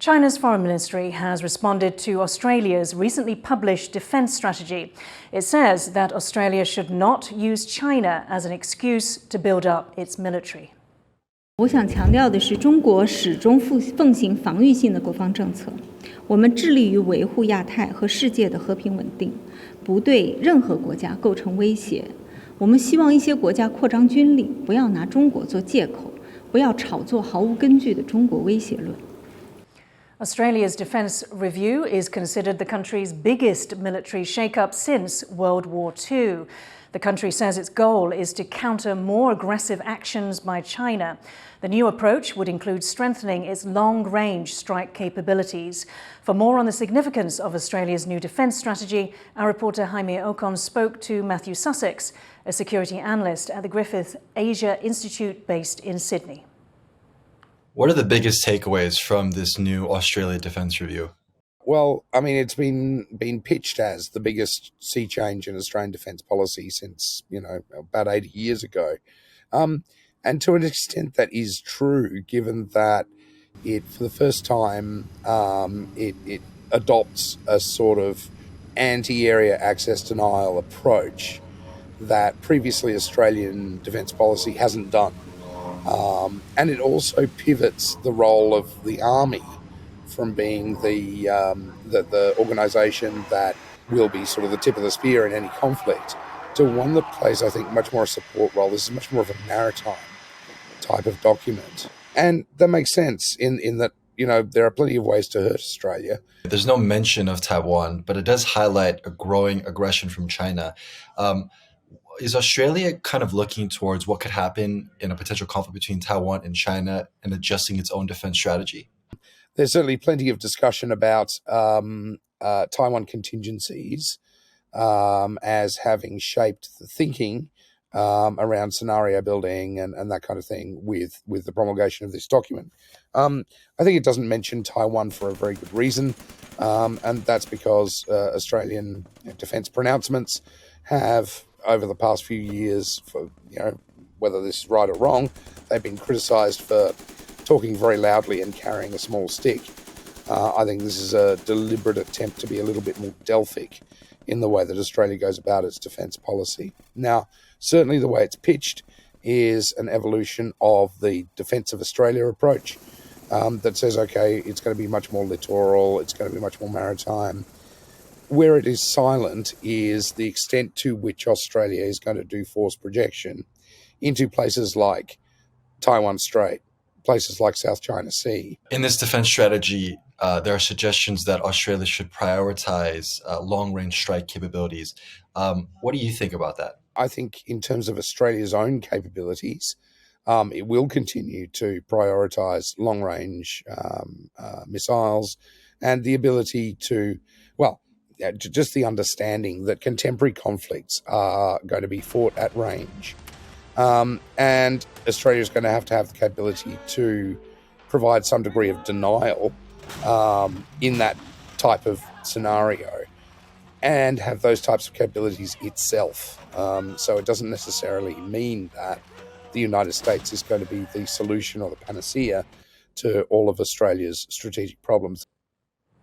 China's foreign ministry has responded to Australia's recently published defence strategy. It says that Australia should not use China as an excuse to build up its military. 我想强调的是，中国始终奉行防御性的国防政策。我们致力于维护亚太和世界的和平稳定，不对任何国家构成威胁。我们希望一些国家扩张军力，不要拿中国做借口，不要炒作毫无根据的中国威胁论。 Australia's defence review is considered the country's biggest military shake-up since World War II. The country says its goal is to counter more aggressive actions by China. The new approach would include strengthening its long-range strike capabilities. For more on the significance of Australia's new defence strategy, our reporter Jaime Ocon spoke to Matthew Sussex, a security analyst at the Griffith Asia Institute based in Sydney. What are the biggest takeaways from this new Australia Defence Review? Well, I mean, it's been pitched as the biggest sea change in Australian defence policy since, about 80 years ago. And to an extent that is true, given that it, for the first time, it adopts a sort of anti-area access denial approach that previously Australian defence policy hasn't done. And it also pivots the role of the army from being the organisation that will be sort of the tip of the spear in any conflict to one that plays, I think, much more a support role. This is much more of a maritime type of document. And that makes sense in that, there are plenty of ways to hurt Australia. There's no mention of Taiwan, but it does highlight a growing aggression from China. Is Australia kind of looking towards what could happen in a potential conflict between Taiwan and China and adjusting its own defense strategy? There's certainly plenty of discussion about Taiwan contingencies as having shaped the thinking around scenario building and that kind of thing with the promulgation of this document. I think it doesn't mention Taiwan for a very good reason, and that's because Australian defence pronouncements have, over the past few years, for whether this is right or wrong, they've been criticised for talking very loudly and carrying a small stick. I think this is a deliberate attempt to be a little bit more Delphic in the way that Australia goes about its defence policy. Now, certainly the way it's pitched is an evolution of the Defence of Australia approach that says, okay, it's going to be much more littoral, it's going to be much more maritime. Where it is silent is the extent to which Australia is going to do force projection into places like Taiwan Strait, places like South China Sea. In this defense strategy, there are suggestions that Australia should prioritize long-range strike capabilities. What do you think about that? I think in terms of Australia's own capabilities, it will continue to prioritize long-range missiles and the ability to, just the understanding that contemporary conflicts are going to be fought at range. And Australia is going to have the capability to provide some degree of denial in that type of scenario and have those types of capabilities itself. So it doesn't necessarily mean that the United States is going to be the solution or the panacea to all of Australia's strategic problems.